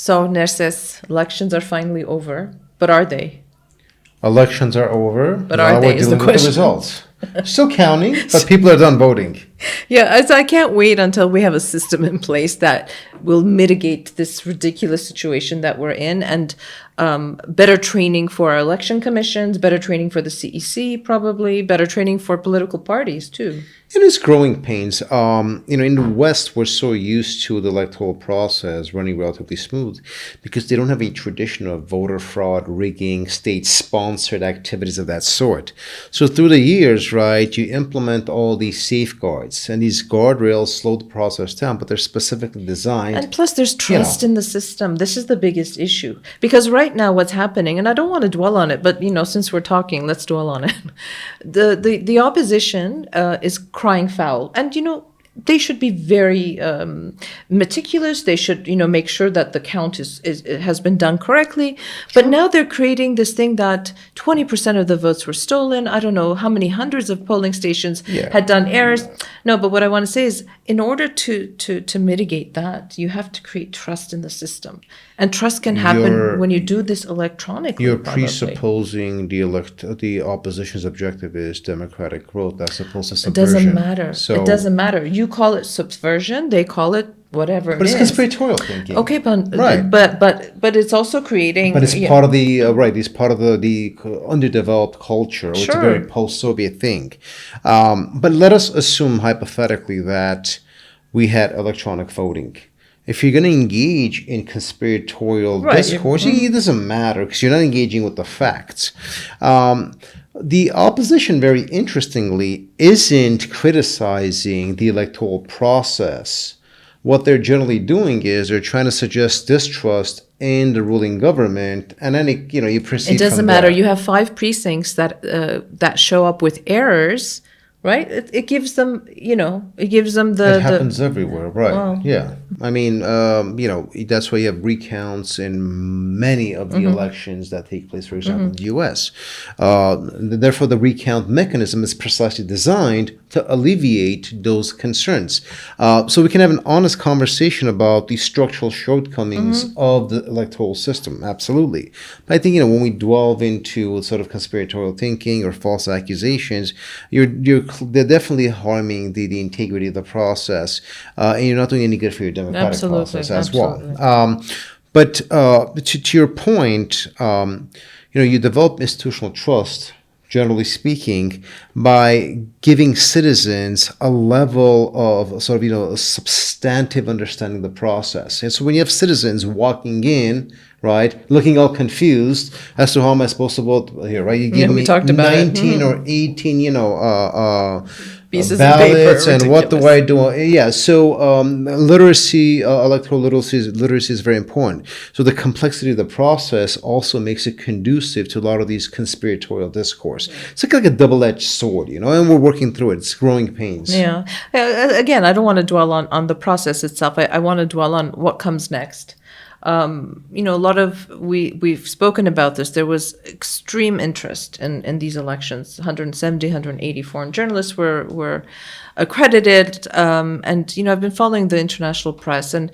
So, Nerses, elections are finally over, but are they? Elections are over. But now are they, we're is the dealing with the question. results. Still counting, but people are done voting. Yeah, I can't wait until we have a system in place that will mitigate this ridiculous situation that we're in, and better training for our election commissions, better training for the CEC, probably better training for political parties too. It is growing pains. In the West, we're so used to the electoral process running relatively smooth because they don't have a tradition of voter fraud, rigging, state-sponsored activities of that sort. So through the years, right, you implement all these safeguards, and these guardrails slow the process down, but they're specifically designed. And plus, there's trust in the system. This is the biggest issue. Because right now what's happening, and I don't want to dwell on it, but, since we're talking, let's dwell on it. The opposition is crying foul. And, they should be very meticulous. They should, make sure that the count has been done correctly. But now they're creating this thing that 20% of the votes were stolen. I don't know how many hundreds of polling stations had done errors. No, but what I want to say is, in order to mitigate that, you have to create trust in the system. And trust can happen when you do this electronically. You're probably. presupposing the opposition's objective is democratic growth as opposed to subversion. It doesn't matter. So, it doesn't matter. You call it subversion, they call it whatever. But it's conspiratorial thinking. Okay, but right. but it's also creating. But it's part of the It's part of the underdeveloped culture. Sure. It's a very post-Soviet thing. But let us assume hypothetically that we had electronic voting. If you're going to engage in conspiratorial discourse, it doesn't matter because you're not engaging with the facts. The opposition, very interestingly, isn't criticizing the electoral process. What they're generally doing is they're trying to suggest distrust in the ruling government, and then you proceed. It doesn't from matter. there. You have 5 precincts that show up with errors. Right? It gives them, it gives them the... It happens everywhere, right? Wow. Yeah. I mean, that's why you have recounts in many of the elections that take place, for example, in the U.S. Therefore, the recount mechanism is precisely designed to alleviate those concerns. So we can have an honest conversation about the structural shortcomings of the electoral system, absolutely. But I think, when we delve into sort of conspiratorial thinking or false accusations, they're definitely harming the integrity of the process, and you're not doing any good for your democratic process as well. But to your point, you develop institutional trust, generally speaking, by giving citizens a level of sort of, a substantive understanding of the process. And so when you have citizens walking in, right, looking all confused as to how am I supposed to vote here, right? You give me 19 or 18, pieces ballots, of paper, and what do I do? Yeah, so literacy, electoral literacy is very important. So the complexity of the process also makes it conducive to a lot of these conspiratorial discourse. It's like a double-edged sword, and we're working through it. It's growing pains. Yeah. Again, I don't want to dwell on the process itself. I want to dwell on what comes next. We've spoken about this. There was extreme interest in these elections. 170, 180 foreign journalists were accredited. And, I've been following the international press, and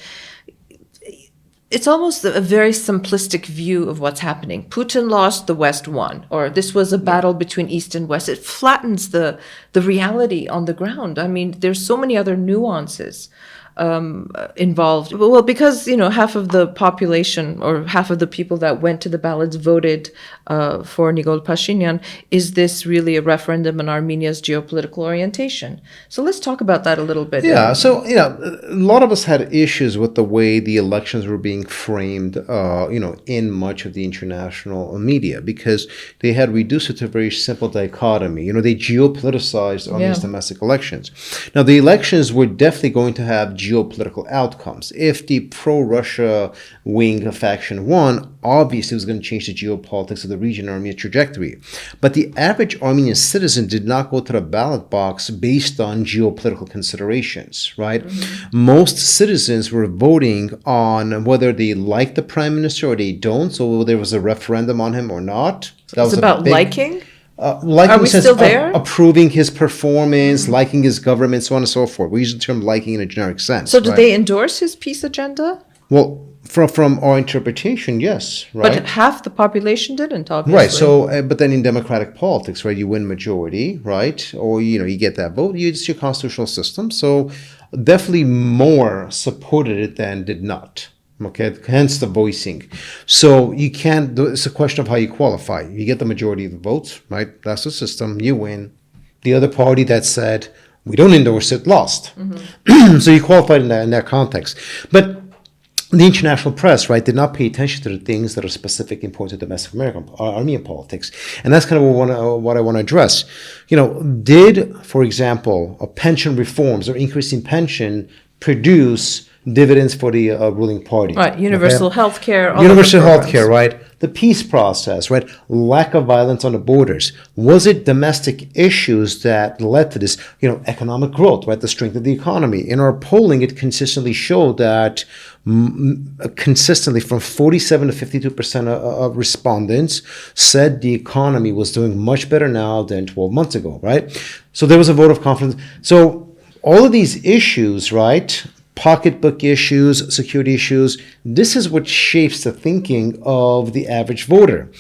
it's almost a very simplistic view of what's happening. Putin lost, the West won, or this was a battle between East and West. It flattens the reality on the ground. I mean, there's so many other nuances involved. Well, because, half of the population or half of the people that went to the ballots voted for Nikol Pashinyan, is this really a referendum on Armenia's geopolitical orientation? So let's talk about that a little bit. Yeah, so, a lot of us had issues with the way the elections were being framed, in much of the international media, because they had reduced it to a very simple dichotomy. They geopoliticized on these domestic elections. Now, the elections were definitely going to have geopolitical outcomes. If the pro-Russia wing of faction won, obviously it was going to change the geopolitics of the region, Armenia trajectory. But the average Armenian citizen did not go to the ballot box based on geopolitical considerations, right? Most citizens were voting on whether they like the prime minister or they don't, so whether there was a referendum on him or not. That was about liking? Liking Are we still there? Approving his performance, liking his government, so on and so forth. We use the term liking in a generic sense. So did they endorse his peace agenda? Well, from our interpretation, yes, right? But half the population didn't, obviously. Right. So, but then in democratic politics, right, you win majority, right, or you get that vote. It's your constitutional system. So, definitely more supported it than did not. Okay, hence the voicing. So you can't. It's a question of how you qualify. You get the majority of the votes, right? That's the system. You win. The other party that said we don't endorse it lost. So you qualified in that context, but the international press, right, did not pay attention to the things that are specific and important to domestic Armenian politics. And that's kind of what I want to address. Did, for example, pension reforms or increasing pension produce dividends for the ruling party? Right, universal health care. Universal health care, right? The peace process, right? Lack of violence on the borders. Was it domestic issues that led to this, economic growth, right? The strength of the economy. In our polling, it consistently showed that consistently from 47 to 52% of respondents said the economy was doing much better now than 12 months ago, right? So there was a vote of confidence. So all of these issues, right? Pocketbook issues, security issues. This is what shapes the thinking of the average voter.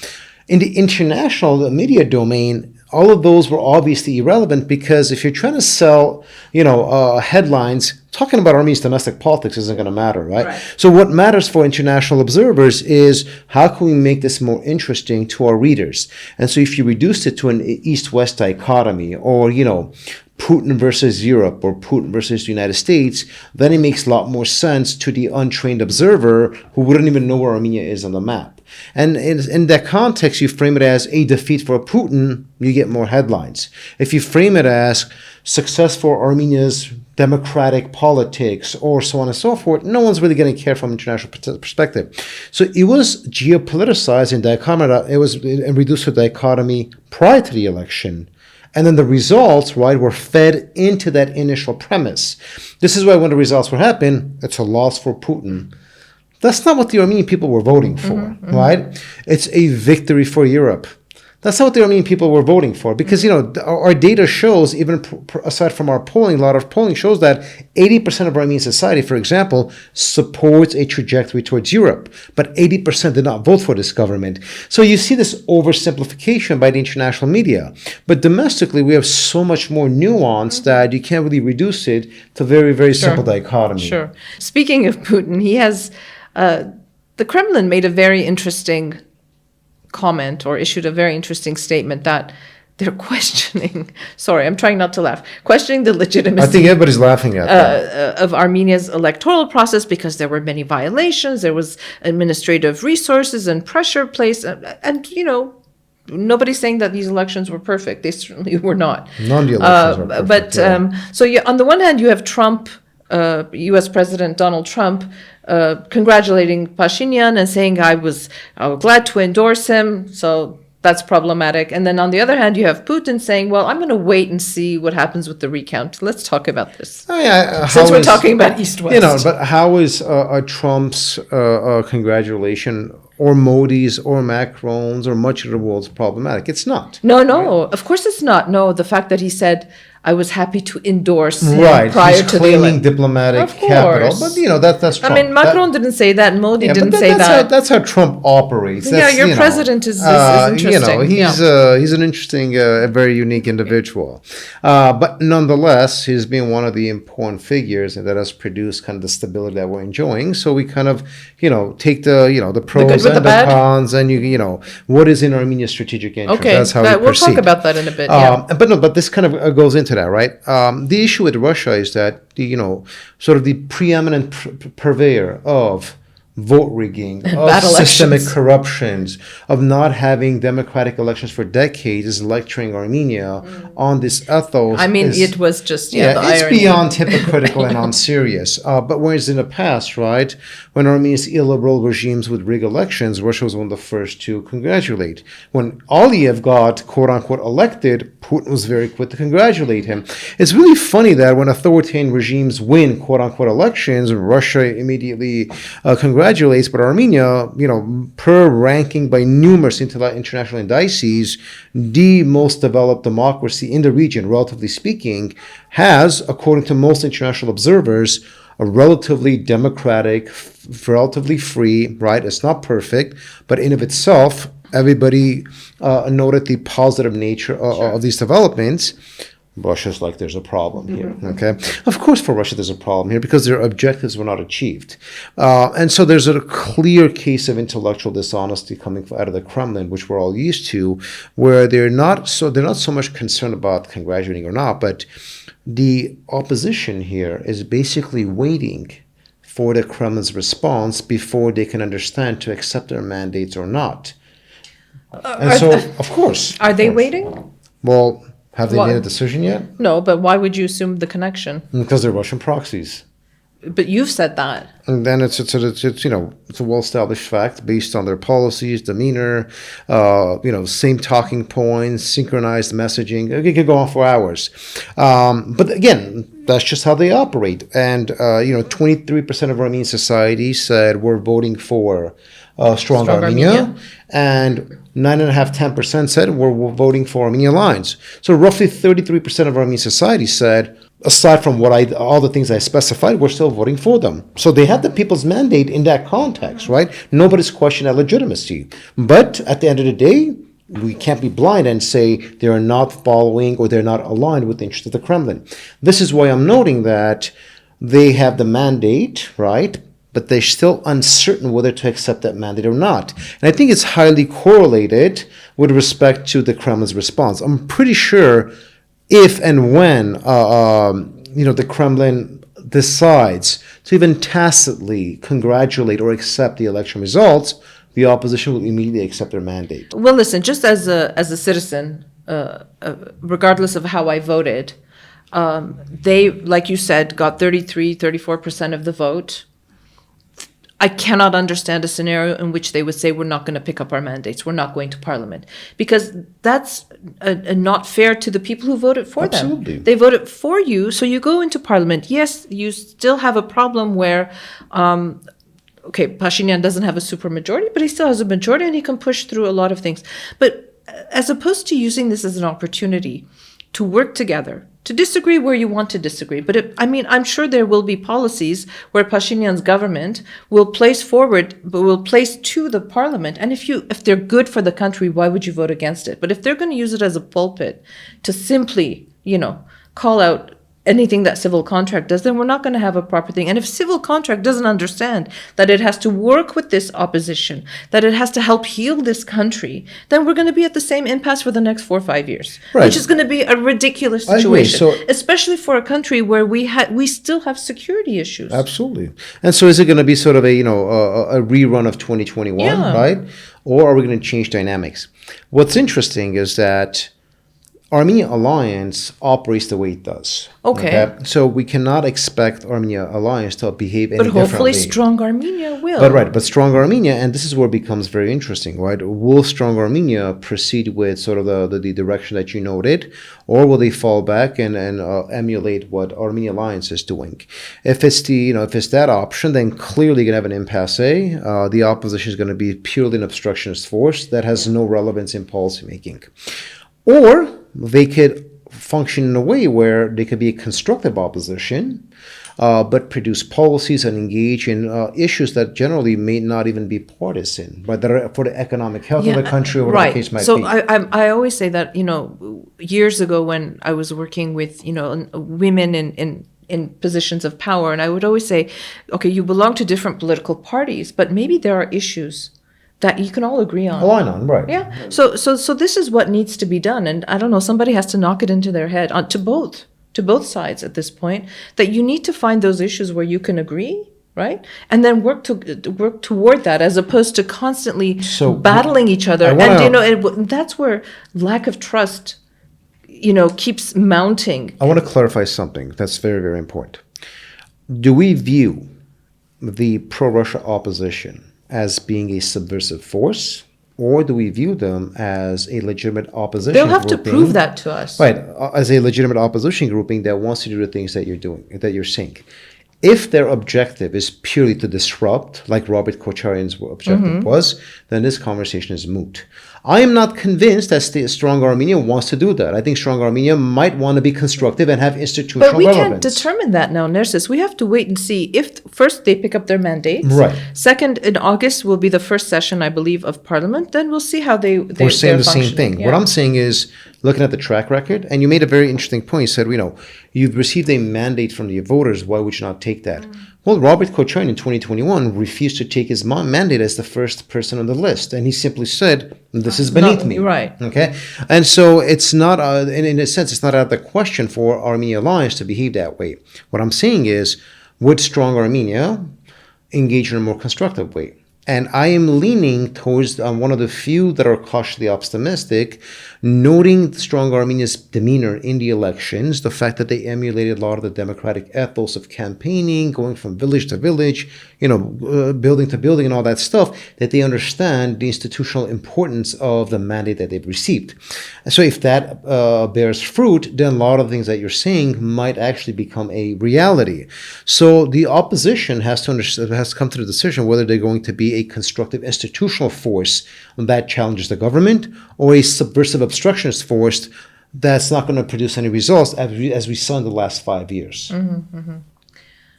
In the international media domain, all of those were obviously irrelevant because if you're trying to sell, headlines, talking about Armenia's domestic politics isn't going to matter, right? So what matters for international observers is how can we make this more interesting to our readers? And so if you reduce it to an East-West dichotomy or, Putin versus Europe or Putin versus the United States, then it makes a lot more sense to the untrained observer who wouldn't even know where Armenia is on the map. And in that context, you frame it as a defeat for Putin, you get more headlines. If you frame it as success for Armenia's democratic politics or so on and so forth, no one's really going to care from an international perspective. So it was geopoliticized in dichotomy. It was reduced to dichotomy prior to the election. And then the results, right, were fed into that initial premise. This is why when the results were happening, it's a loss for Putin. That's not what the Armenian people were voting for, right? It's a victory for Europe. That's not what the Armenian people were voting for because, our data shows, even aside from our polling, a lot of polling shows that 80% of Armenian society, for example, supports a trajectory towards Europe, but 80% did not vote for this government. So you see this oversimplification by the international media. But domestically, we have so much more nuance that you can't really reduce it to very, very simple dichotomy. Sure. Speaking of Putin, he has, the Kremlin made a very interesting comment or issued a very interesting statement that they're questioning, sorry, I'm trying not to laugh, questioning the legitimacy. I think everybody's laughing at that. Of Armenia's electoral process because there were many violations, there was administrative resources and pressure placed, and nobody's saying that these elections were perfect. They certainly were not. None of the elections were perfect. But so on the one hand, you have Trump, U.S. President Donald Trump, congratulating Pashinyan and saying I was glad to endorse him, so that's problematic. And then on the other hand, you have Putin saying, well, I'm going to wait and see what happens with the recount. Let's talk about this. Since we're talking about East-West. But how is Trump's congratulation or Modi's or Macron's or much of the world's problematic? It's not. No, right? Of course it's not. No, the fact that he said, I was happy to endorse him prior He's to the claiming diplomatic capital, but that's Trump. I mean, Macron didn't say that, and Modi didn't say that. That's how Trump operates. Your president is interesting. He's an interesting, very unique individual. But nonetheless, he's been one of the important figures that has produced kind of the stability that we're enjoying. So we kind of, take the pros and the cons, and what is in Armenia's strategic interest. Okay, that's how we proceed. We'll talk about that in a bit. But this kind of goes into that, right? The issue with Russia is that sort of the preeminent purveyor of vote rigging, of systemic corruptions, of not having democratic elections for decades is lecturing Armenia on this ethos. I mean, it was just, the it's irony. beyond hypocritical and unserious. But whereas in the past, right, when Armenia's illiberal regimes would rig elections, Russia was one of the first to congratulate. When Aliyev got, quote-unquote, elected, Putin was very quick to congratulate him. It's really funny that when authoritarian regimes win, quote-unquote, elections, Russia immediately congratulates, but Armenia, per ranking by numerous international indices, the most developed democracy in the region, relatively speaking, has, according to most international observers, a relatively democratic, relatively free, right? It's not perfect, but in of itself, everybody noted the positive nature of these developments. Russia's like, there's a problem here, okay? Of course, for Russia, there's a problem here because their objectives were not achieved. And so there's a clear case of intellectual dishonesty coming out of the Kremlin, which we're all used to, where they're not so much concerned about congratulating or not, but the opposition here is basically waiting for the Kremlin's response before they can understand to accept their mandates or not. And so, of course. Are they waiting? Well, have they Why? made a decision yet? No, but why would you assume the connection? Because they're Russian proxies. But you've said that. And then it's a well-established fact based on their policies, demeanor, same talking points, synchronized messaging. It could go on for hours. But again, that's just how they operate. And 23% of Armenian society said we're voting for strong Armenia, and 9.5–10% said we're voting for Armenia Alliance. So roughly 33% of Armenian society said, aside from all the things I specified, we're still voting for them. So they had the people's mandate in that context, right? Nobody's questioned that legitimacy. But at the end of the day, we can't be blind and say they're not following or they're not aligned with the interests of the Kremlin. This is why I'm noting that they have the mandate, right? But they're still uncertain whether to accept that mandate or not. And I think it's highly correlated with respect to the Kremlin's response. I'm pretty sure if and when the Kremlin decides to even tacitly congratulate or accept the election results, the opposition will immediately accept their mandate. Well, listen, just as a citizen, regardless of how I voted, they, like you said, got 34% of the vote. I cannot understand a scenario in which they would say we're not going to pick up our mandates, we're not going to parliament, because that's not fair to the people who voted for Absolutely. them. They voted for you, so you go into parliament. Yes, you still have a problem where, Pashinyan doesn't have a supermajority, but he still has a majority and he can push through a lot of things. But as opposed to using this as an opportunity to work together, to disagree where you want to disagree. But I'm sure there will be policies where Pashinyan's government will place to the parliament. And if they're good for the country, why would you vote against it? But if they're going to use it as a pulpit to simply, call out anything that civil contract does, then we're not going to have a proper thing. And if civil contract doesn't understand that it has to work with this opposition, that it has to help heal this country, then we're going to be at the same impasse for the next 4 or 5 years, right. Which is going to be a ridiculous situation, especially for a country where we still have security issues. Absolutely. And so is it going to be sort of a rerun of 2021, right? Or are we going to change dynamics? What's interesting is that Armenia Alliance operates the way it does. Okay. So we cannot expect Armenia Alliance to behave any differently. But hopefully Strong Armenia will. But Strong Armenia, and this is where it becomes very interesting, right? Will Strong Armenia proceed with sort of the direction that you noted, or will they fall back and emulate what Armenia Alliance is doing? If it's that option, then clearly you're going to have an impasse. The opposition is going to be purely an obstructionist force that has no relevance in policymaking. Or they could function in a way where they could be a constructive opposition, but produce policies and engage in issues that generally may not even be partisan, but that are for the economic health of the country, or whatever the case might be. So I always say that, years ago when I was working with, women in positions of power, and I would always say, okay, you belong to different political parties, but maybe there are issues that you can all agree on. Align on, right. Yeah. So this is what needs to be done. And I don't know, somebody has to knock it into their head to both sides at this point, that you need to find those issues where you can agree, right? And then work toward that, as opposed to constantly battling each other. And that's where lack of trust, keeps mounting. I want to clarify something that's very, very important. Do we view the pro-Russia opposition as being a subversive force, or do we view them as a legitimate opposition They'll have grouping, to prove that to us. Right, as a legitimate opposition grouping that wants to do the things that you're doing, that you're saying. If their objective is purely to disrupt, like Robert Kocharyan's objective was, then this conversation is moot. I am not convinced that Strong Armenia wants to do that. I think Strong Armenia might want to be constructive and have institutional But we relevance. can't determine that now, Nerses. We have to wait and see if first they pick up their mandates. Right. Second, in August will be the first session, I believe, of Parliament. Then we'll see how We're saying the same thing. What I'm saying is, looking at the track record, and you made a very interesting point. You said, you've received a mandate from the voters. Why would you not take that? Well, Robert Kocharyan in 2021 refused to take his mandate as the first person on the list. And he simply said, this is beneath me. Right. Okay. And so it's not, in a sense, it's not out of the question for Armenia Alliance to behave that way. What I'm saying is, would Strong Armenia engage in a more constructive way? And I am leaning towards one of the few that are cautiously optimistic, noting Strong Armenia's demeanor in the elections, the fact that they emulated a lot of the democratic ethos of campaigning, going from village to village, building to building and all that stuff, that they understand the institutional importance of the mandate that they've received. And so if that bears fruit, then a lot of things that you're saying might actually become a reality. So the opposition has to come to the decision whether they're going to be a constructive institutional force that challenges the government or a subversive obstructionist force that's not going to produce any results as we saw in the last 5 years.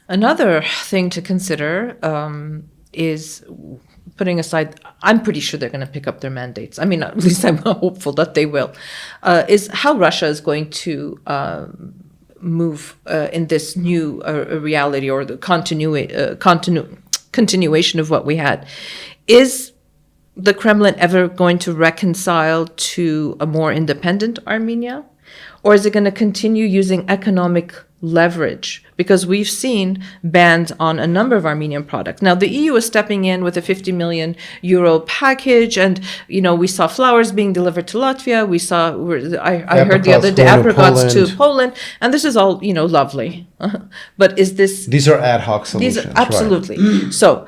Another thing to consider is putting aside, I'm pretty sure they're going to pick up their mandates. I mean, at least I'm hopeful that they will, is how Russia is going to move in this new reality or the continuation of what we had. Is the Kremlin ever going to reconcile to a more independent Armenia? Or is it going to continue using economic leverage? Because we've seen bans on a number of Armenian products. Now, the EU is stepping in with a 50 million euro package, and we saw flowers being delivered to Latvia. We saw, I heard the other day, apricots to Poland, and this is all lovely. But is this? These are ad hoc solutions. Absolutely. Right. So,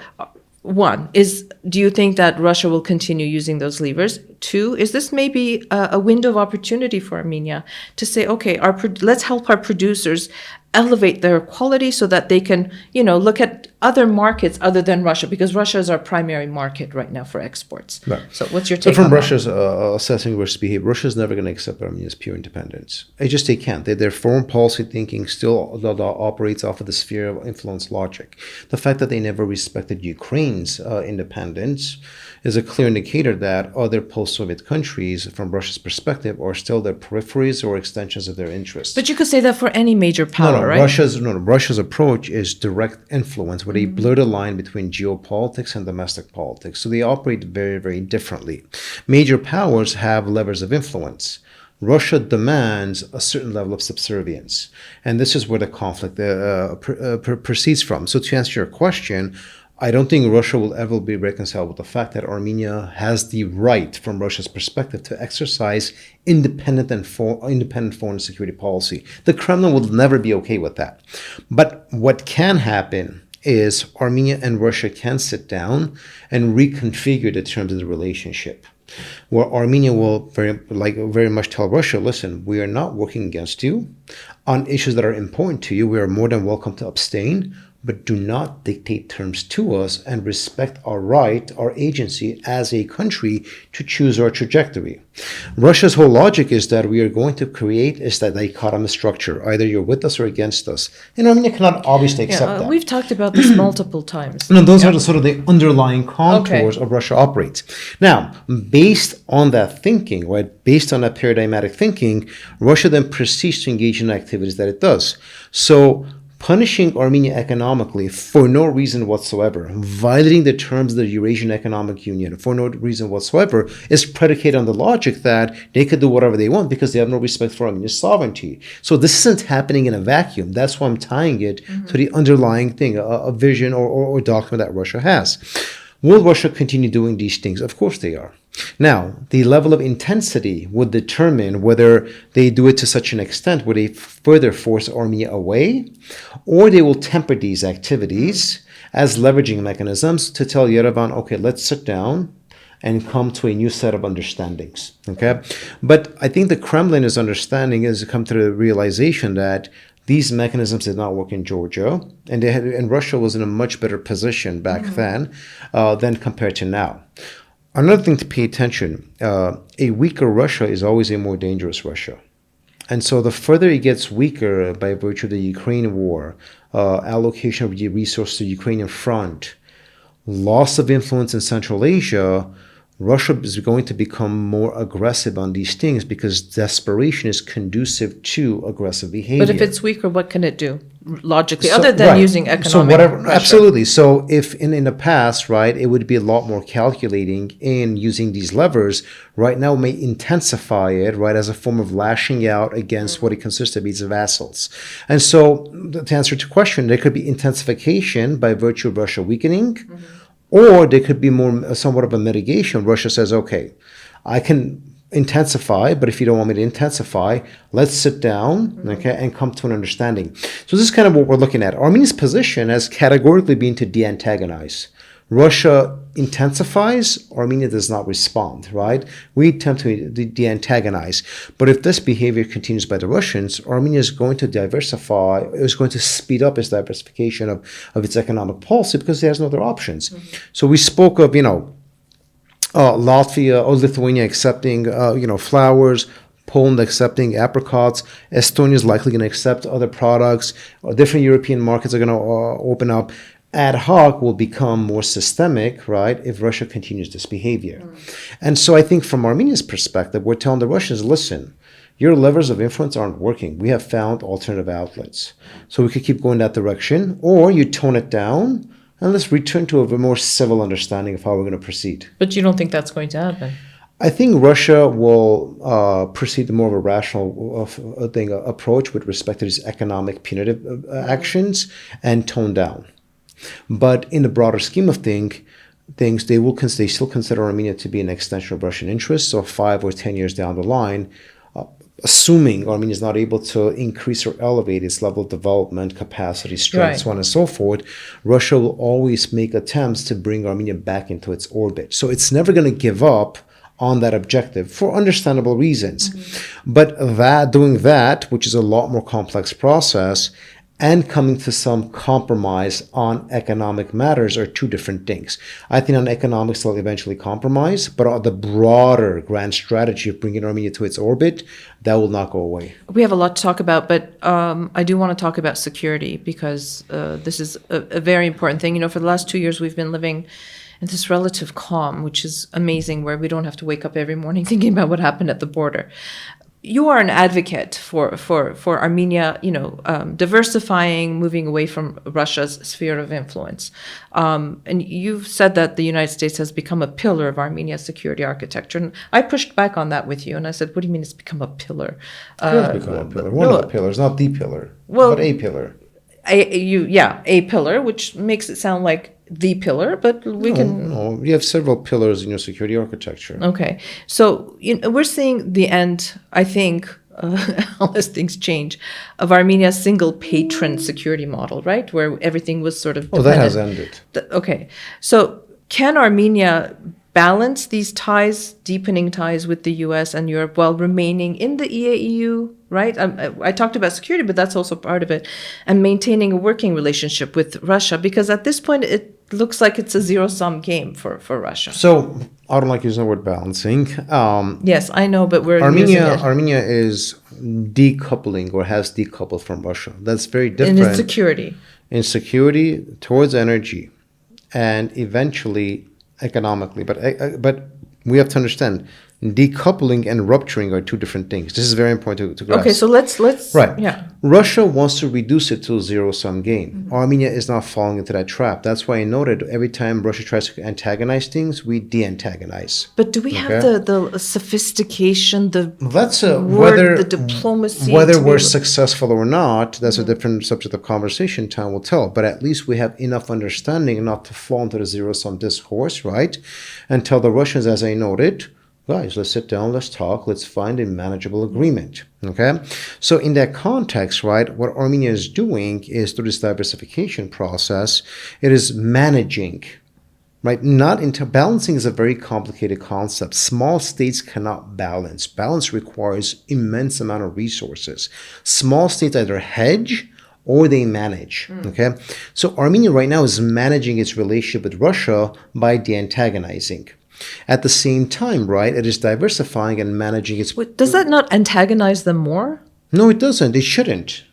one is, do you think that Russia will continue using those levers? Two, is this maybe a window of opportunity for Armenia to say, okay, let's help our producers elevate their quality so that they can, look at other markets other than Russia, because Russia is our primary market right now for exports. Right. So what's your take on that? From Russia's assessing Russia's behavior, Russia's never going to accept Armenia's pure independence. They can't. Their foreign policy thinking still operates off of the sphere of influence logic. The fact that they never respected Ukraine's independence is a clear indicator that other post-Soviet countries, from Russia's perspective, are still their peripheries or extensions of their interests. But you could say that for any major power, right? Russia's approach is direct influence with a blurred line between geopolitics and domestic politics. So they operate very, very differently. Major powers have levers of influence. Russia demands a certain level of subservience. And this is where the conflict proceeds from. So to answer your question, I don't think Russia will ever be reconciled with the fact that Armenia has the right, from Russia's perspective, to exercise independent foreign security policy. The Kremlin will never be okay with that. But what can happen is Armenia and Russia can sit down and reconfigure the terms of the relationship, where Armenia will very much tell Russia, listen, we are not working against you. On issues that are important to you, we are more than welcome to abstain, but do not dictate terms to us and respect our right, our agency as a country to choose our trajectory. Russia's whole logic is that we are going to create that dichotomous structure. Either you're with us or against us. And Armenia cannot obviously accept that. We've talked about this multiple times. No, those are the sort of the underlying contours of Russia operates. Now, based on that thinking, right, based on that paradigmatic thinking, Russia then proceeds to engage in activities that it does. So, punishing Armenia economically for no reason whatsoever, violating the terms of the Eurasian Economic Union for no reason whatsoever, is predicated on the logic that they could do whatever they want because they have no respect for Armenia's sovereignty. So this isn't happening in a vacuum. That's why I'm tying it to the underlying thing, a vision or document that Russia has. Will Russia continue doing these things? Of course they are. Now, the level of intensity would determine whether they do it to such an extent where they further force Armenia away, or they will temper these activities as leveraging mechanisms to tell Yerevan, okay, let's sit down and come to a new set of understandings. Okay, but I think the Kremlin is come to the realization that These mechanisms did not work in Georgia, and Russia was in a much better position back then than compared to now. Another thing to pay attention, a weaker Russia is always a more dangerous Russia. And so the further it gets weaker by virtue of the Ukraine war, allocation of resources to the Ukrainian front, loss of influence in Central Asia, Russia is going to become more aggressive on these things because desperation is conducive to aggressive behavior. But if it's weaker, what can it do logically, other than using economic so whatever, pressure? Absolutely. So if in the past, right, it would be a lot more calculating in using these levers, right now may intensify it, right, as a form of lashing out against what it considers to be its vassals. And so to answer your question, there could be intensification by virtue of Russia weakening, or there could be more somewhat of a mitigation. Russia says, okay, I can intensify, but if you don't want me to intensify, let's sit down, okay, and come to an understanding. So this is kind of what we're looking at. Armenia's position has categorically been to de-antagonize. Russia intensifies, Armenia does not respond, right? We attempt to de-antagonize. But if this behavior continues by the Russians, Armenia is going to diversify, is going to speed up its diversification of its economic policy because it has no other options. So we spoke of, Latvia or Lithuania accepting, flowers, Poland accepting apricots. Estonia is likely going to accept other products. Different European markets are going to open up. Ad hoc will become more systemic, right, if Russia continues this behavior. And so I think from Armenia's perspective, we're telling the Russians, listen, your levers of influence aren't working. We have found alternative outlets. So we could keep going that direction, or you tone it down, and let's return to a more civil understanding of how we're going to proceed. But you don't think that's going to happen? I think Russia will proceed more of a rational approach with respect to these economic punitive actions and tone down. But in the broader scheme of things, they still consider Armenia to be an extension of Russian interests. So 5 or 10 years down the line, assuming Armenia is not able to increase or elevate its level of development, capacity, strength, so on and so forth, Russia will always make attempts to bring Armenia back into its orbit. So it's never going to give up on that objective for understandable reasons. But doing that, which is a lot more complex process, and coming to some compromise on economic matters are two different things. I think on economics they'll eventually compromise, but on the broader grand strategy of bringing Armenia to its orbit, that will not go away. We have a lot to talk about, but I do want to talk about security because this is a very important thing. For the last 2 years we've been living in this relative calm, which is amazing, where we don't have to wake up every morning thinking about what happened at the border. You are an advocate for Armenia, diversifying, moving away from Russia's sphere of influence. And you've said that the United States has become a pillar of Armenia's security architecture. And I pushed back on that with you. And I said, what do you mean it's become a pillar? It has become a pillar. One of the pillars, not the pillar, but a pillar. A pillar, which makes it sound like the pillar, but No, you have several pillars in your security architecture. Okay. So we're seeing the end, I think, unless things change, of Armenia's single patron security model, right? Where everything was sort of dependent. That has ended. Okay. So can Armenia balance these ties, deepening ties with the U.S. and Europe while remaining in the EAEU, right? I talked about security, but that's also part of it, and maintaining a working relationship with Russia, because at this point it looks like it's a zero-sum game for Russia. So I don't like using the word balancing. Yes, I know, but we're using it. Armenia is decoupling or has decoupled from Russia. That's very different. In security. In security, towards energy, and eventually economically. But we have to understand, decoupling and rupturing are two different things. This is very important to grasp. Okay, so let's right. Yeah. Russia wants to reduce it to a zero-sum game. Armenia is not falling into that trap. That's why I noted every time Russia tries to antagonize things, we de-antagonize. But do we have the sophistication, the diplomacy? Whether we're successful or not, that's a different subject of conversation. Time will tell. But at least we have enough understanding not to fall into the zero-sum discourse, right? And tell the Russians, as I noted, guys, let's sit down, let's talk, let's find a manageable agreement, okay? So in that context, right, what Armenia is doing is through this diversification process, it is managing right? Not interbalancing is a very complicated concept. Small states cannot balance. Balance requires immense amount of resources. Small states either hedge or they manage, okay? So Armenia right now is managing its relationship with Russia by de-antagonizing. At the same time, right, it is diversifying and managing its... Wait, does that not antagonize them more? No, it doesn't. It shouldn't,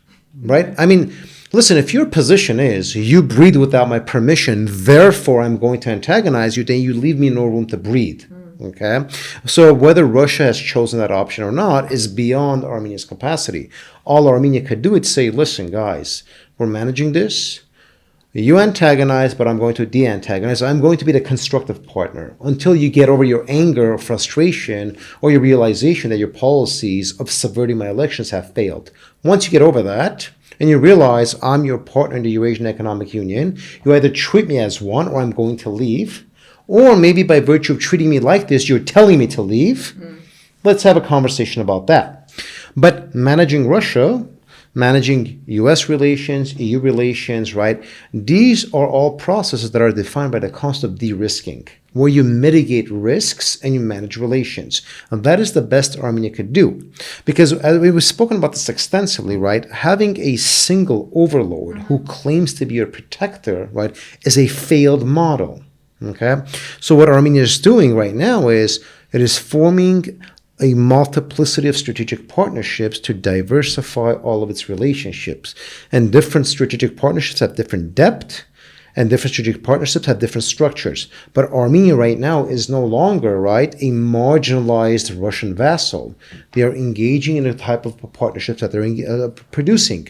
right? I mean, listen, if your position is you breathe without my permission, therefore I'm going to antagonize you, then you leave me no room to breathe. Okay, so whether Russia has chosen that option or not is beyond Armenia's capacity. All Armenia could do is say, listen, guys, we're managing this. You antagonize, but I'm going to de-antagonize. I'm going to be the constructive partner until you get over your anger or frustration or your realization that your policies of subverting my elections have failed. Once you get over that, and you realize I'm your partner in the Eurasian Economic Union, you either treat me as one or I'm going to leave. Or maybe by virtue of treating me like this, you're telling me to leave. Let's have a conversation about that. But managing Russia, managing U.S. relations, EU relations, right? These are all processes that are defined by the concept of de-risking, where you mitigate risks and you manage relations. And that is the best Armenia could do. Because as we've spoken about this extensively, right? Having a single overlord who claims to be your protector, right, is a failed model. Okay, so what Armenia is doing right now is it is forming a multiplicity of strategic partnerships to diversify all of its relationships. And different strategic partnerships have different depth, and different strategic partnerships have different structures. But Armenia right now is no longer, right, a marginalized Russian vassal. They are engaging in a type of partnerships that they're producing.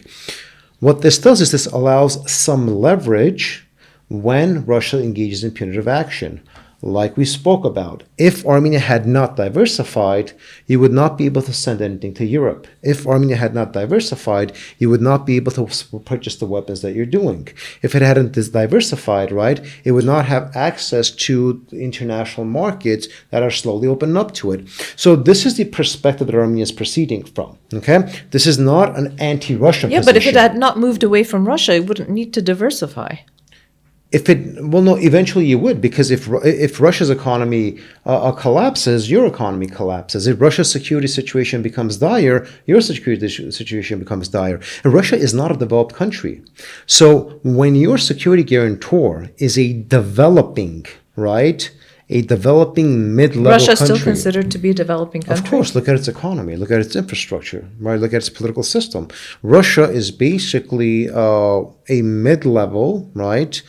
What this does is this allows some leverage when Russia engages in punitive action. Like we spoke about, if Armenia had not diversified, you would not be able to send anything to Europe. If Armenia had not diversified, you would not be able to purchase the weapons that you're doing. If it hadn't diversified, right, it would not have access to international markets that are slowly opening up to it. So this is the perspective that Armenia is proceeding from, okay? This is not an anti-Russian position. Yeah, but if it had not moved away from Russia, it wouldn't need to diversify. Eventually you would, because if Russia's economy collapses, your economy collapses. If Russia's security situation becomes dire, your security situation becomes dire. And Russia is not a developed country. So when your security guarantor is a developing, right, a developing mid-level Russia country. still considered to be a developing country? Of course, look at its economy, look at its infrastructure, right? Look at its political system. Russia is basically a mid-level, right,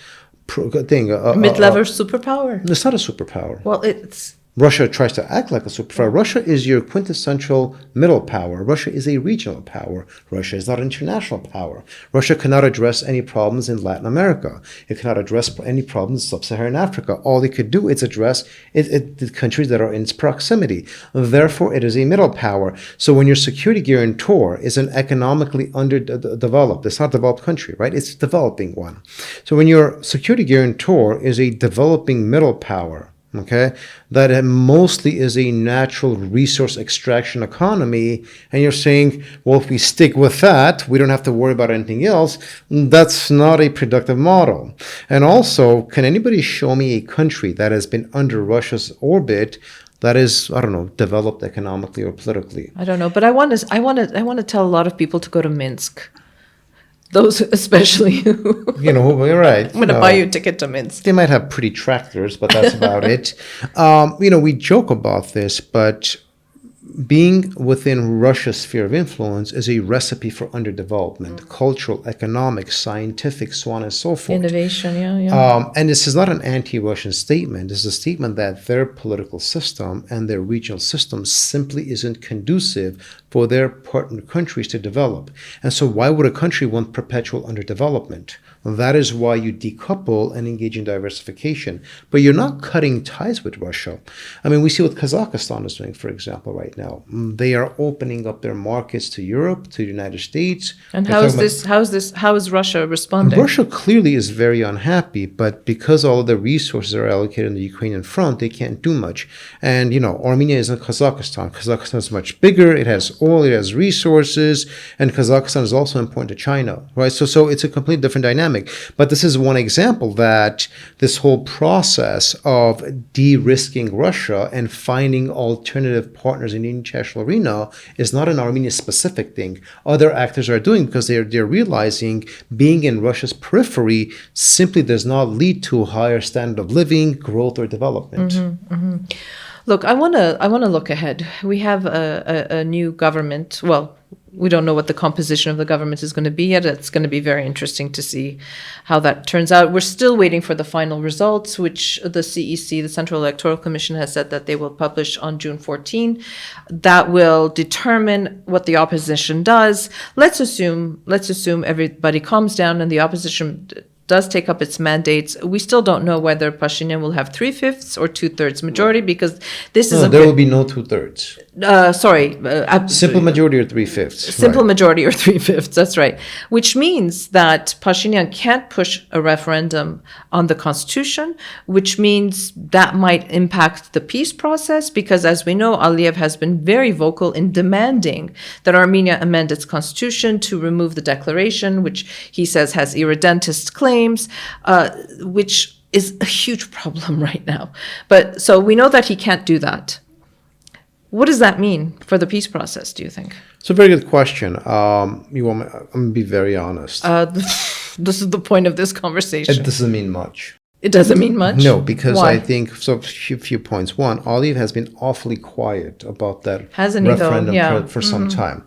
mid-level superpower? It's not a superpower. Well, it's... Russia tries to act like a superpower. Russia is your quintessential middle power. Russia is a regional power. Russia is not an international power. Russia cannot address any problems in Latin America. It cannot address any problems in sub-Saharan Africa. All it could do is address the countries that are in its proximity. Therefore, it is a middle power. So when your security guarantor is an economically underdeveloped, it's not a developed country, right? It's a developing one. So when your security guarantor is a developing middle power, okay, that mostly is a natural resource extraction economy, and you're saying, well, if we stick with that, we don't have to worry about anything else. That's not a productive model. And also, can anybody show me a country that has been under Russia's orbit that is, I don't know, developed economically or politically? I don't know, but I want to tell a lot of people to go to Minsk. Those especially who... You're right. I'm going to buy you a ticket to Minsk. They might have pretty tractors, but that's about it. We joke about this, but being within Russia's sphere of influence is a recipe for underdevelopment, cultural, economic, scientific, so on and so forth. Innovation, yeah. And this is not an anti-Russian statement. This is a statement that their political system and their regional system simply isn't conducive for their partner countries to develop. And so why would a country want perpetual underdevelopment? That is why you decouple and engage in diversification. But you're not cutting ties with Russia. I mean, we see what Kazakhstan is doing, for example, right now. They are opening up their markets to Europe, to the United States. And how is Russia responding? Russia clearly is very unhappy, but because all of the resources are allocated on the Ukrainian front, they can't do much. And, Armenia isn't Kazakhstan. Kazakhstan is much bigger. It has oil, it has resources, and Kazakhstan is also important to China, right? So it's a completely different dynamic. dynamic. But this is one example that this whole process of de-risking Russia and finding alternative partners in the international arena is not an Armenia-specific thing. Other actors are doing because they're realizing being in Russia's periphery simply does not lead to a higher standard of living, growth, or development. Look, I want to look ahead. We have a new government. Well, we don't know what the composition of the government is going to be yet. It's going to be very interesting to see how that turns out. We're still waiting for the final results, which the CEC, the Central Electoral Commission, has said that they will publish on June 14. That will determine what the opposition does. Let's assume everybody calms down and the opposition does take up its mandates. We still don't know whether Pashinyan will have 3/5 or 2/3 majority, because this is there will be no 2/3. Simple majority or 3/5. Simple majority or 3/5. That's right. Which means that Pashinyan can't push a referendum on the constitution, which means that might impact the peace process, because as we know, Aliyev has been very vocal in demanding that Armenia amend its constitution to remove the declaration, which he says has irredentist claims, which is a huge problem right now. But so we know that he can't do that. What does that mean for the peace process, do you think? It's a very good question. I'm going to be very honest. This is the point of this conversation. It doesn't mean much. It doesn't mean much? No, because Why? I think, so a few points. One, Aliyev has been awfully quiet about that Hasn't he, though? referendum Yeah. for some time.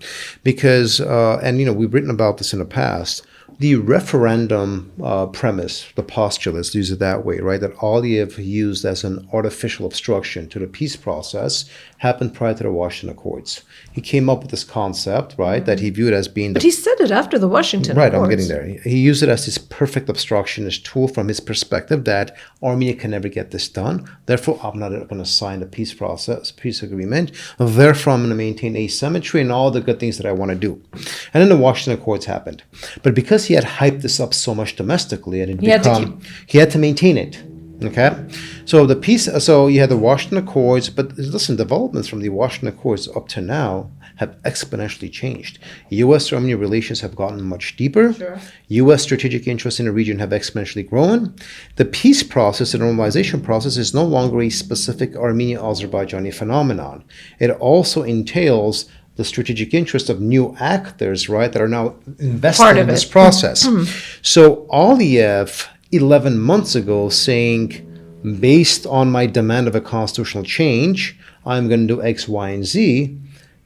Because, and we've written about this in the past, the referendum premise, the postulate, let's use it that way, right, that Aliyev used as an artificial obstruction to the peace process happened prior to the Washington Accords. He came up with this concept, right, that he viewed as being But he said it after the Washington Right, Accords. I'm getting there. He used it as this perfect obstructionist tool from his perspective that Armenia can never get this done. Therefore, I'm not going to sign the peace agreement. Therefore, I'm going to maintain asymmetry and all the good things that I want to do. And then the Washington Accords happened. But because he had hyped this up so much domestically, and he had to maintain it. Okay, so so you had the Washington Accords, but listen, developments from the Washington Accords up to now have exponentially changed. U.S. Armenia relations have gotten much deeper. Sure. U.S. strategic interests in the region have exponentially grown. The peace process, the normalization process, is no longer a specific Armenia-Azerbaijani phenomenon. It also entails the strategic interest of new actors, right, that are now invested in this process. So Aliyev, 11 months ago, saying, based on my demand of a constitutional change, I'm going to do X, Y, and Z,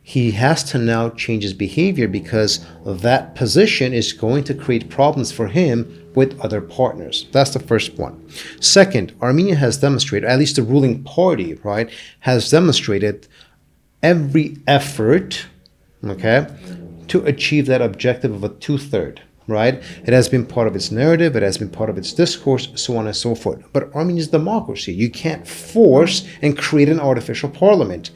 he has to now change his behavior because that position is going to create problems for him with other partners. That's the first one. Second, Armenia has demonstrated, at least the ruling party, right, has demonstrated every effort, okay, to achieve that objective of a 2/3. Right? It has been part of its narrative, it has been part of its discourse, so on and so forth. But Armenia is democracy. You can't force and create an artificial parliament.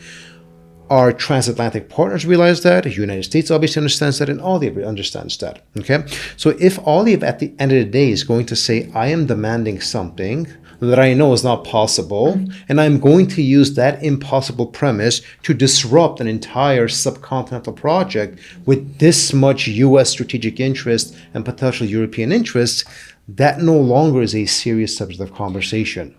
Our transatlantic partners realize that, the United States obviously understands that, and Aliyev understands that. Okay? So if Aliyev at the end of the day is going to say, I am demanding something that I know is not possible, and I'm going to use that impossible premise to disrupt an entire subcontinental project with this much U.S. strategic interest and potential European interests, that no longer is a serious subject of conversation.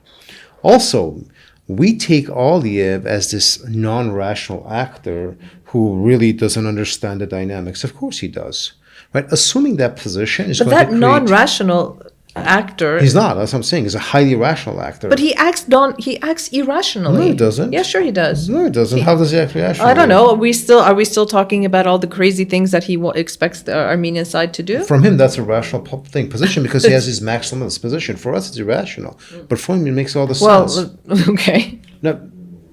Also, we take Aliyev as this non-rational actor who really doesn't understand the dynamics. Of course he does. Right? Assuming that position is But going that to create... non-rational actor. He's not. That's what I'm saying. He's a highly rational actor. But he acts irrationally. No, he doesn't. Yeah, sure he does. No, he doesn't. How does he act rationally? I don't know. Are we still talking about all the crazy things that he expects the Armenian side to do? From him, that's a rational position because he has his maximalist position. For us, it's irrational. But for him, it makes all the sense. Well, okay. Now,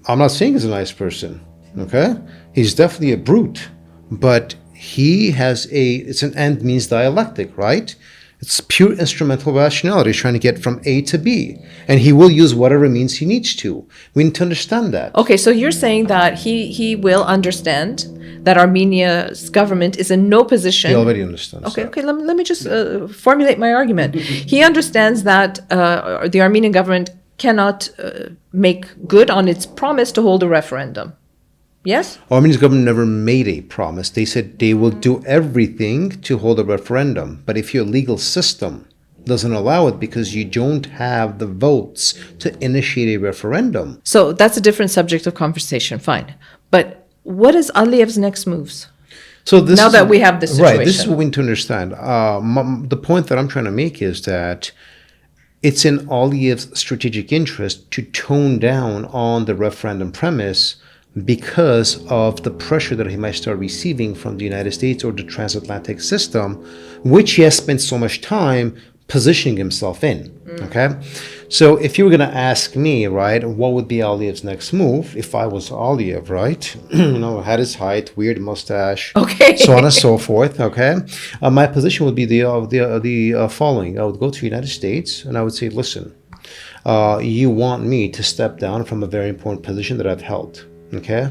I'm not saying he's a nice person. Okay? He's definitely a brute. But he has it's an end means dialectic, right? It's pure instrumental rationality, trying to get from A to B. And he will use whatever means he needs to. We need to understand that. Okay, so you're saying that he will understand that Armenia's government is in no position. He already understands Okay, that. okay, let me just formulate my argument. He understands that the Armenian government cannot make good on its promise to hold a referendum. Yes? Armenia's government never made a promise. They said they will do everything to hold a referendum. But if your legal system doesn't allow it because you don't have the votes to initiate a referendum. So that's a different subject of conversation. Fine. But what is Aliyev's next moves? So this Now is, that we have this situation. Right, this is what we need to understand. The point that I'm trying to make is that it's in Aliyev's strategic interest to tone down on the referendum premise because of the pressure that he might start receiving from the United States or the transatlantic system, which he has spent so much time positioning himself in. Okay, so if you were going to ask me, right, what would be Aliyev's next move if I was Aliyev, right? Had his height, weird mustache, okay, so on and so forth. Okay, my position would be the following: I would go to the United States and I would say, listen, you want me to step down from a very important position that I've held. Okay,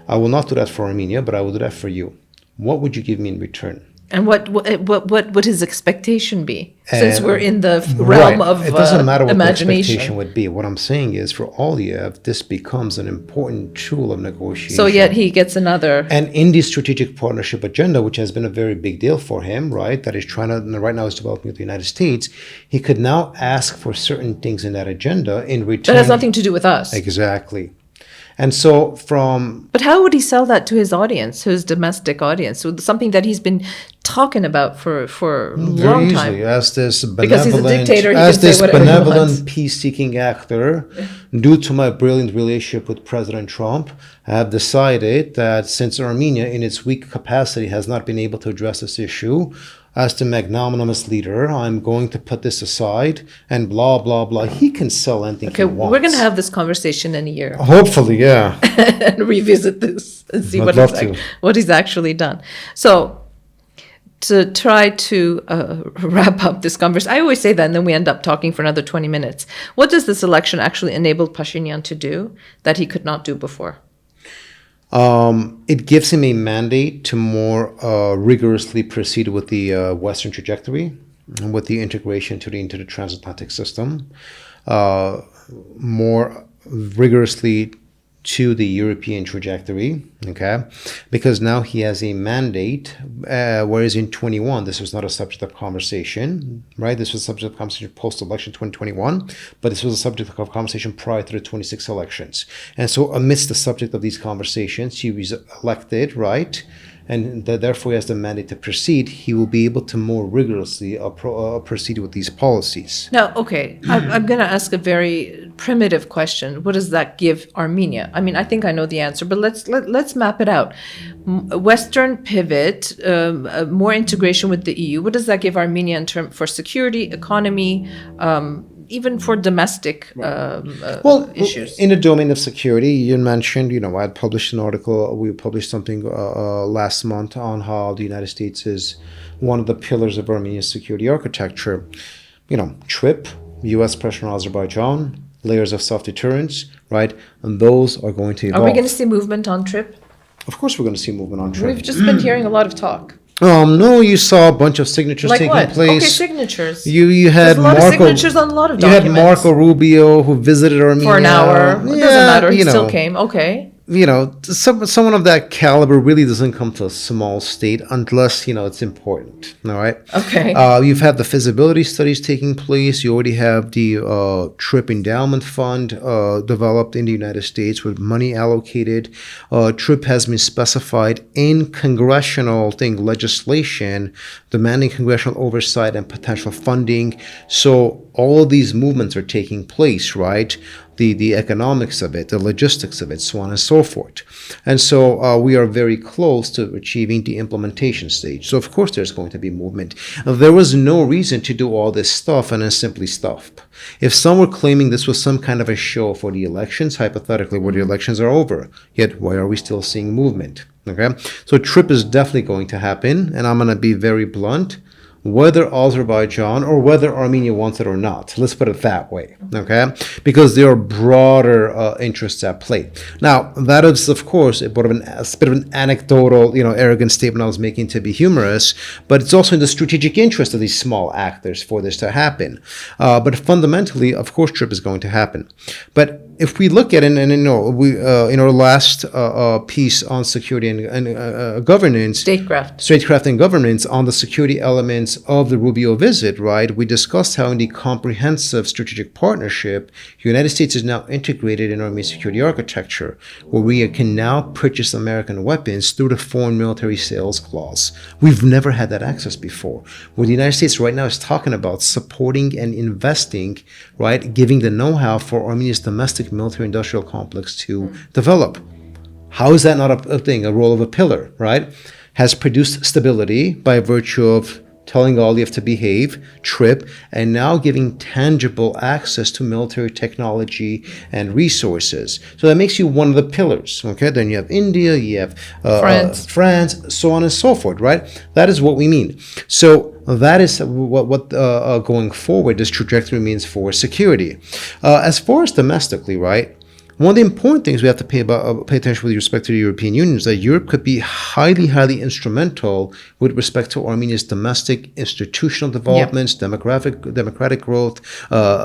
I will not do that for Armenia, but I will do that for you. What would you give me in return? And what would his expectation be? Since we're in the realm of it doesn't matter what the imagination. expectation would be. What I'm saying is, for Aliyev, this becomes an important tool of negotiation. So yet he gets another. And in the strategic partnership agenda, which has been a very big deal for him, right, that is trying to right now is developing with the United States, he could now ask for certain things in that agenda in return. That has nothing to do with us. Exactly. And so But how would he sell that to his audience, his domestic audience? So something that he's been talking about for a long time. As this Because he's a benevolent, dictator, he as can say this whatever he benevolent wants. peace-seeking actor, due to my brilliant relationship with President Trump, I have decided that since Armenia, in its weak capacity, has not been able to address this issue, as the magnanimous leader, I'm going to put this aside and blah, blah, blah. He can sell anything he wants. We're going to have this conversation in a year. Hopefully, yeah. And revisit this and see I'd what he's actually done. So to try to wrap up this conversation, I always say that, and then we end up talking for another 20 minutes. What does this election actually enable Pashinyan to do that he could not do before? It gives him a mandate to more rigorously proceed with the Western trajectory and with the integration into the transatlantic system, more rigorously to the European trajectory, okay? Because now he has a mandate, whereas in 21, this was not a subject of conversation, right? This was a subject of conversation post-election 2021, but this was a subject of conversation prior to the 26 elections. And so amidst the subject of these conversations, he was elected, right? And therefore he has the mandate to proceed. He will be able to more rigorously proceed with these policies. Now, okay, I'm going to ask a very primitive question. What does that give Armenia? I mean, I think I know the answer, but let's map it out. Western pivot, more integration with the EU. What does that give Armenia in terms for security, economy, even for domestic issues? In the domain of security, you mentioned, I had published an article, we published something last month on how the United States is one of the pillars of Armenia's security architecture. TRIP, U.S. pressure on Azerbaijan, layers of self-deterrence, right? And those are going to evolve. Are we going to see movement on TRIP? Of course we're going to see movement on TRIP. We've just been hearing a lot of talk. No, you saw a bunch of signatures Like taking what? place. Okay, signatures. You had There's a lot of signatures on a lot of You had documents. Marco Rubio who visited Armenia For an hour. It doesn't matter. He you know, still came. Okay. Someone of that caliber really doesn't come to a small state unless, it's important. All right. Okay. You've had the feasibility studies taking place. You already have the TRIP endowment fund developed in the United States with money allocated. TRIP has been specified in congressional legislation demanding congressional oversight and potential funding. So all of these movements are taking place, right? The economics of it, the logistics of it, so on and so forth. And so we are very close to achieving the implementation stage. So of course there's going to be movement. There was no reason to do all this stuff and then simply stop. If some were claiming this was some kind of a show for the elections, hypothetically, where the elections are over, yet why are we still seeing movement? Okay, so TRIP is definitely going to happen, and I'm going to be very blunt. Whether Azerbaijan or whether Armenia wants it or not. Let's put it that way, okay? Because there are broader interests at play. Now, that is, of course, a bit of an anecdotal, arrogant statement I was making to be humorous, but it's also in the strategic interest of these small actors for this to happen. But fundamentally, of course, TRIP is going to happen. But if we look at it, and we in our last piece on security and governance, Statecraft and governance, on the security elements minutes of the Rubio visit, right, we discussed how in the comprehensive strategic partnership, the United States is now integrated in Armenian security architecture, where we can now purchase American weapons through the foreign military sales clause. We've never had that access before. Where the United States right now is talking about supporting and investing, right, giving the know-how for Armenia's domestic military-industrial complex to develop. How is that not a thing, a role of a pillar, right? Has produced stability by virtue of telling Aliyev to behave, trip, and now giving tangible access to military technology and resources. So that makes you one of the pillars, okay? Then you have India, you have France, so on and so forth, right? That is what we mean. So that is what going forward, this trajectory means for security. As far as domestically, right? One of the important things we have to pay attention with respect to the European Union is that Europe could be highly, highly instrumental with respect to Armenia's domestic institutional developments, democratic growth,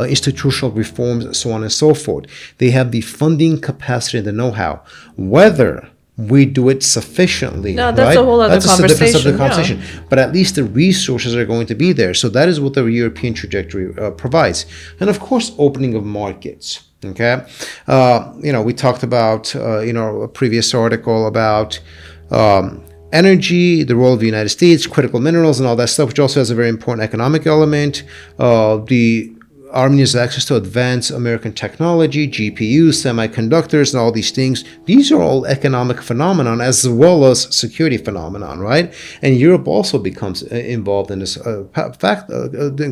institutional reforms, so on and so forth. They have the funding capacity and the know-how. Whether we do it sufficiently. No, that's a whole other conversation. That's a different conversation. Yeah. But at least the resources are going to be there. So that is what the European trajectory provides. And of course, opening of markets. Okay, we talked about a previous article about energy, the role of the United States, critical minerals, and all that stuff, which also has a very important economic element. The Armenia's access to advanced American technology, GPUs, semiconductors, and all these things. These are all economic phenomenon as well as security phenomenon, right? And Europe also becomes involved in this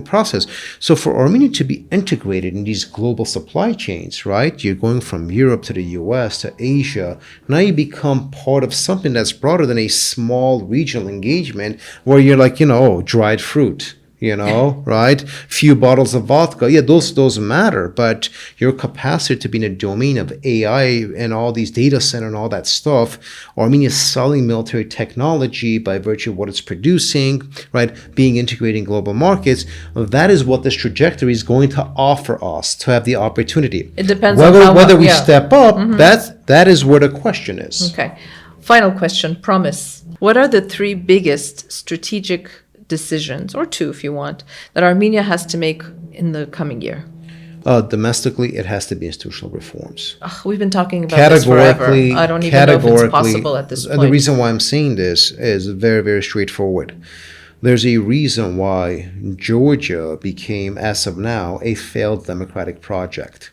process. So for Armenia to be integrated in these global supply chains, right? You're going from Europe to the U.S. to Asia. Now you become part of something that's broader than a small regional engagement where you're like, dried fruit. Right? Few bottles of vodka. Yeah, those matter, but your capacity to be in a domain of AI and all these data center and all that stuff, Armenia is selling military technology by virtue of what it's producing, right? Being integrated in global markets. That is what this trajectory is going to offer us to have the opportunity. It depends on whether we step up. That is where the question is. Okay. Final question, promise. What are the three biggest strategic decisions, or two if you want, that Armenia has to make in the coming year? Domestically, it has to be institutional reforms. We've been talking about this forever. I don't even know if it's possible at this point. The reason why I'm saying this is very, very straightforward. There's a reason why Georgia became, as of now, a failed democratic project.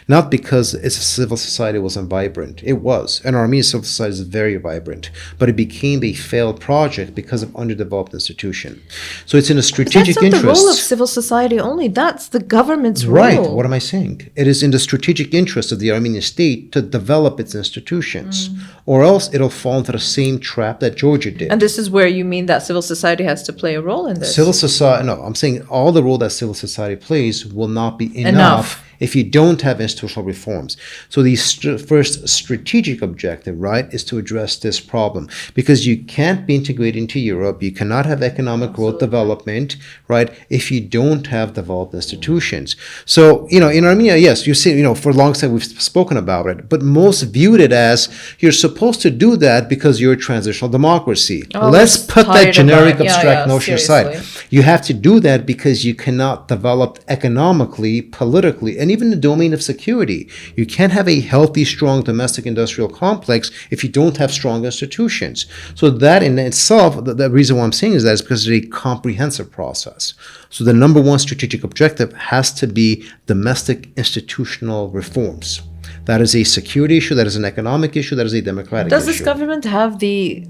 Not because its civil society wasn't vibrant. It was. And Armenia's civil society is very vibrant. But it became a failed project because of underdeveloped institution. So it's in a strategic interest. That's not the role of civil society only. That's the government's role. Right. What am I saying? It is in the strategic interest of the Armenian state to develop its institutions. Or else it'll fall into the same trap that Georgia did. And this is where you mean that civil society has to play a role in this? Civil society, no, I'm saying all the role that civil society plays will not be enough if you don't have institutional reforms. So the first strategic objective, right, is to address this problem. Because you can't be integrated into Europe, you cannot have economic growth development, right, if you don't have developed institutions. So, in Armenia, yes, you see, for a long time we've spoken about it, but most viewed it as you're supposed to do that because you're a transitional democracy. Let's put that generic, abstract notion aside. You have to do that because you cannot develop economically, politically, and even in the domain of security. You can't have a healthy, strong domestic industrial complex if you don't have strong institutions. So that in itself, the reason why I'm saying is because it's a comprehensive process. So the number one strategic objective has to be domestic institutional reforms. That is a security issue, that is an economic issue, that is a democratic issue. Does this government have the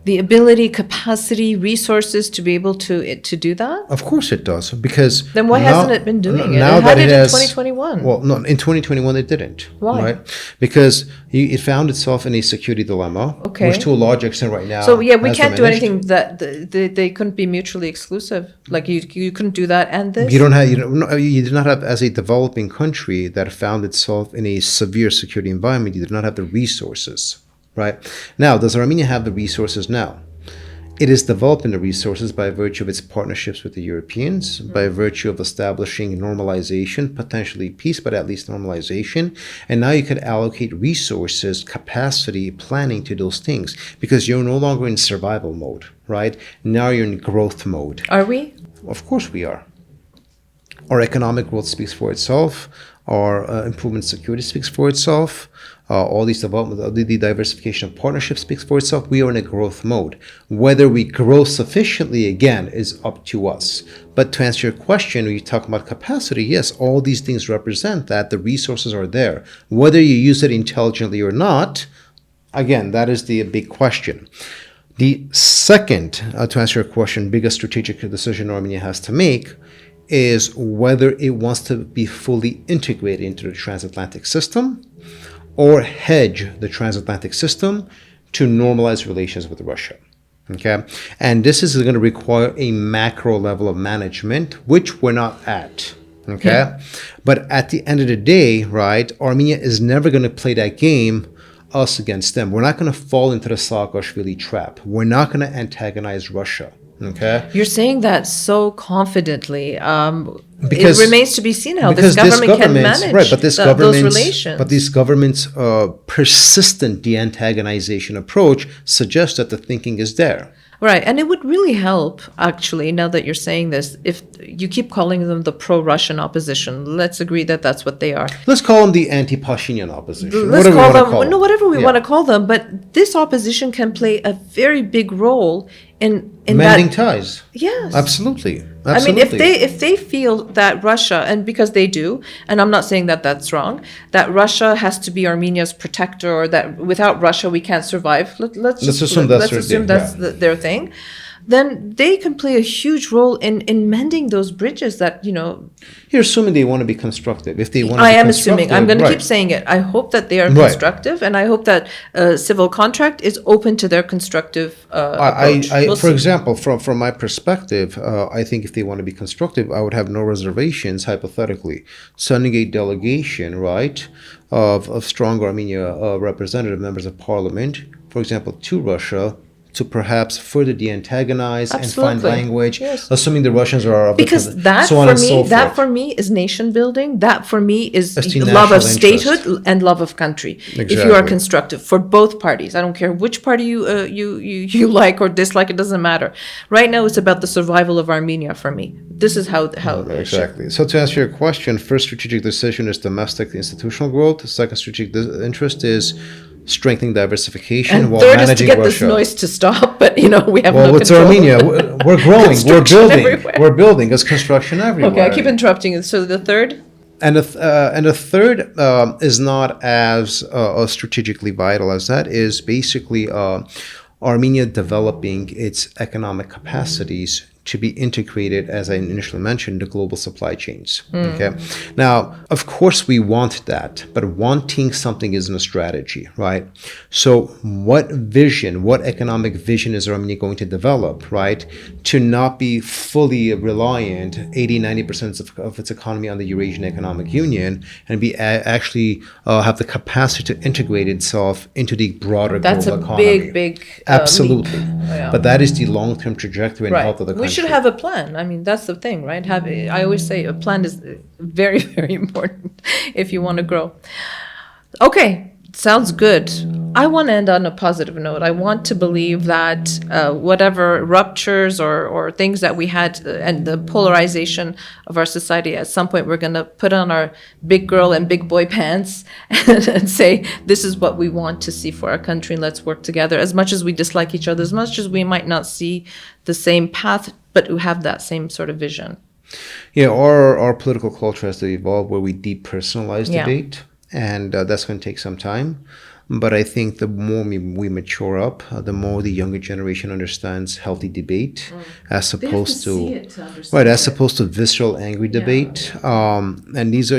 ability, capacity, resources to be able to do that? Of course it does, because then why hasn't it been doing it? Now it had it in 2021. Well, no, in 2021 it didn't. Why? Right? Because it found itself in a security dilemma, which to a large extent right now. So we can't do anything that they couldn't be mutually exclusive. Like you couldn't do that and this. You did not have, as a developing country that found itself in a severe security environment, you did not have the resources. Right? Now, does Armenia have the resources now? It is developing the resources by virtue of its partnerships with the Europeans, by virtue of establishing normalization, potentially peace, but at least normalization. And now you could allocate resources, capacity, planning to those things because you're no longer in survival mode, right? Now you're in growth mode. Are we? Of course we are. Our economic growth speaks for itself. Our improvement in security speaks for itself. All these development, the diversification of partnerships speaks for itself. We are in a growth mode. Whether we grow sufficiently, again, is up to us. But to answer your question, when you talk about capacity, yes, all these things represent that. The resources are there. Whether you use it intelligently or not, again, that is the big question. The second, to answer your question, biggest strategic decision Armenia has to make is whether it wants to be fully integrated into the transatlantic system or hedge the transatlantic system to normalize relations with Russia. Okay? And this is going to require a macro level of management, which we're not at. Okay? Yeah. But at the end of the day, right, Armenia is never going to play that game us against them. We're not going to fall into the Saakashvili trap. We're not going to antagonize Russia. Okay. You're saying that so confidently. Because it remains to be seen how this government can manage those relations. But this government's persistent de-antagonization approach suggests that the thinking is there. Right. And it would really help, actually, now that you're saying this, if you keep calling them the pro-Russian opposition. Let's agree that that's what they are. Let's call them the anti-Pashinyan opposition. Let's call them whatever we want to call them. But this opposition can play a very big role in mending ties. Yes. Absolutely. I mean, if they feel that Russia, and because they do, and I'm not saying that that's wrong, that Russia has to be Armenia's protector, or that without Russia we can't survive. Let's assume that's their thing. Then they can play a huge role in mending those bridges that, you know. You're assuming they want to be constructive. If they want to I am assuming. I'm going to keep saying it. I hope that they are constructive, and I hope that civil contract is open to their constructive approach. For example, from my perspective, I think if they want to be constructive, I would have no reservations, hypothetically, sending a delegation, right, of strong Armenia representative members of parliament, for example, to Russia, to perhaps further de-antagonize and find language, assuming the Russians are because that for me is nation building. That for me is love of statehood and love of country. Exactly. If you are constructive for both parties, I don't care which party you like or dislike. It doesn't matter. Right now, it's about the survival of Armenia for me. This is how exactly. So to answer your question, first strategic decision is domestic institutional growth. The second strategic interest is strengthening diversification and while third managing is to get Russia. This noise to stop, but we have no control. It's Armenia. We're growing. We're building. Everywhere. We're building. There's construction everywhere. Okay, I keep interrupting you. So the third? And the third is not as strategically vital as that. Is basically Armenia developing its economic capacities to be integrated, as I initially mentioned, the global supply chains. Okay. Now, of course, we want that, but wanting something isn't a strategy, right? So, what economic vision is Armenia going to develop, right, to not be fully reliant, 80-90% of its economy on the Eurasian Economic Union, and be actually have the capacity to integrate itself into the broader global economy? That's a big absolutely. Yeah. But that is the long-term trajectory and health of the country. We should have a plan. I mean, that's the thing, right? I always say a plan is very, very important if you want to grow. Okay, sounds good. I want to end on a positive note. I want to believe that whatever ruptures or things that we had and the polarization of our society, at some point we're going to put on our big girl and big boy pants and say, this is what we want to see for our country, and let's work together. As much as we dislike each other, as much as we might not see the same path, but we have that same sort of vision. Yeah, our political culture has to evolve where we depersonalize debate, and that's going to take some time. But I think the more we mature up, the more the younger generation understands healthy debate, as opposed to visceral, angry debate. And these are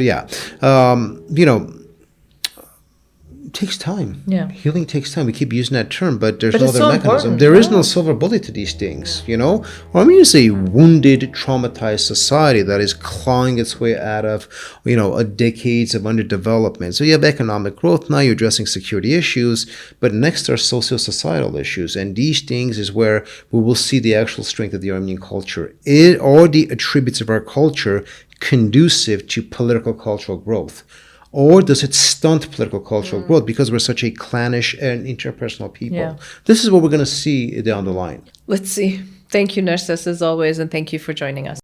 takes time. Yeah. Healing takes time. We keep using that term, but there's But no it's other so mechanism. important, There is yeah. no silver bullet to these things, you know? Armenia is a wounded, traumatized society that is clawing its way out of, decades of underdevelopment. So you have economic growth now, you're addressing security issues, but next are socio-societal issues. And these things is where we will see the actual strength of the Armenian culture. Are the attributes of our culture conducive to political cultural growth? Or does it stunt political cultural growth because we're such a clannish and interpersonal people? Yeah. This is what we're going to see down the line. Let's see. Thank you, Nerses, as always, and thank you for joining us.